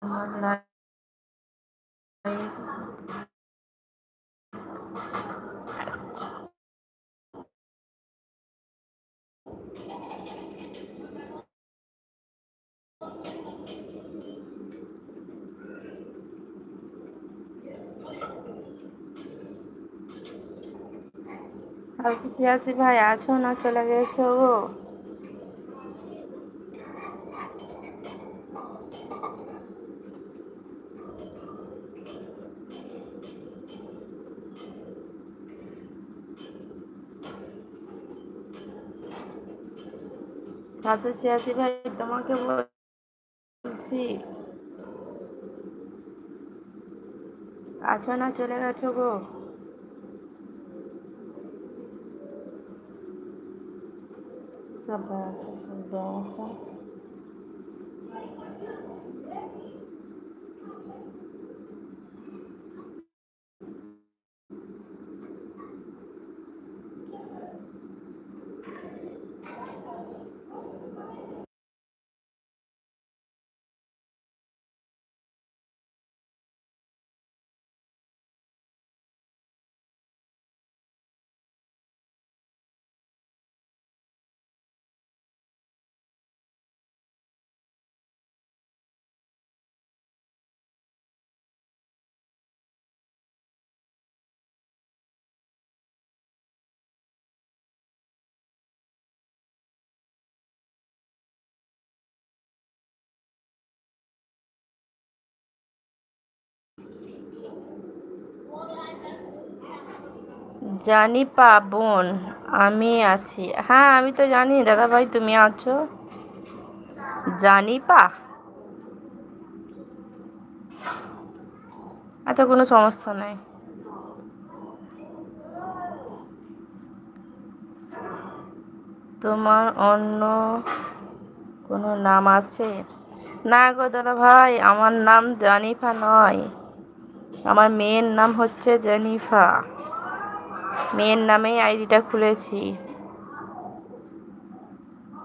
আমার লাইফ আছি ভাই, আছো না চলে গেছো গো? আছি ভাই, তোমাকে বলছি আছো না চলে গেছো গো? সব আছে, সব আছে। জানি পা বোন, আমি আছি। হ্যাঁ, আমি তো জানি দাদা ভাই তুমি আছো। জানি পা, আচ্ছা কোনো সমস্যা নাই। তোমার অন্য কোনো নাম আছে? না গো দাদা ভাই, আমার নাম জানিফা নয়, আমার মেয়ের নাম হচ্ছে জেনিফা। মেয়ের নামেই আইডিটা খুলেছি।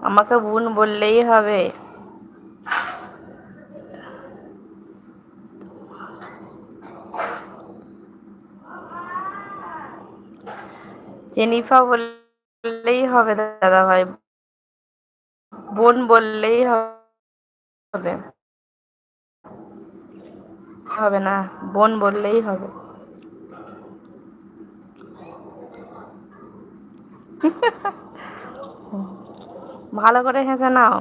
আমাকে বোন বললেই হবে। জেনিফা বললেই হবে দাদা ভাই, বোন বললেই হবে। হবে না, বোন বললেই হবে। ভালো করে হেসে নাও।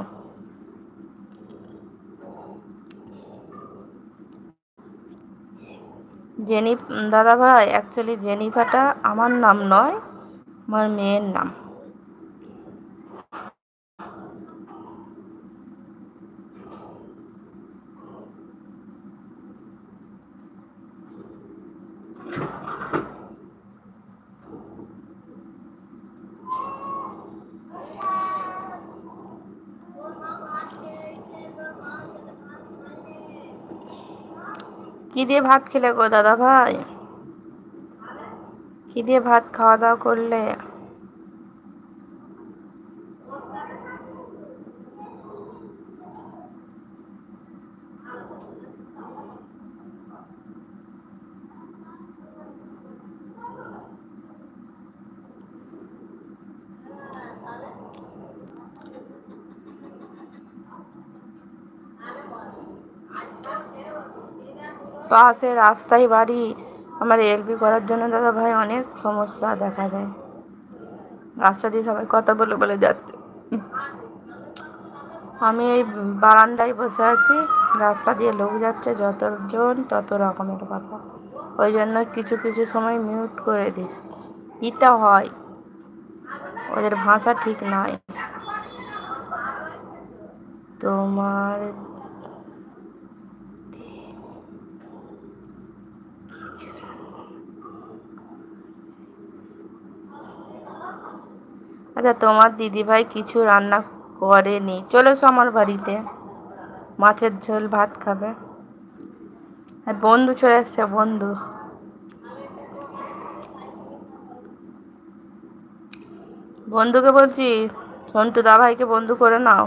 জেনি দাদা ভাই, অ্যাকচুয়ালি জেনিফাটা আমার নাম নয়, আমার মেয়ের নাম। কি দিয়ে ভাত খেলে গো দাদা ভাই? কি দিয়ে ভাত খাওয়া দাওয়া করলে? পাশে রাস্তায় বাড়ি, আমার এলবি করার জন্য দাদা ভাই অনেক সমস্যা দেখা দেয়। রাস্তা দিয়ে সবাই কথা বলে বলে যাচ্ছে, আমি এই বারান্দায় বসে আছি, রাস্তা দিয়ে লোক যাচ্ছে, যতজন তত রকমের কথা। ওই জন্য কিছু কিছু সময় মিউট করে দিচ্ছি, দিতে হয়, ওদের ভাষা ঠিক নয়। তোমার আচ্ছা, তোমার দিদিভাই কিছু রান্না করেনি, চলে এসো আমার বাড়িতে, মাছের ঝোল ভাত খাবে। আর বন্ধু চলে এসছে, বন্ধু। বন্ধুকে বলছি সন্টু দা ভাইকে বন্ধু করে নাও।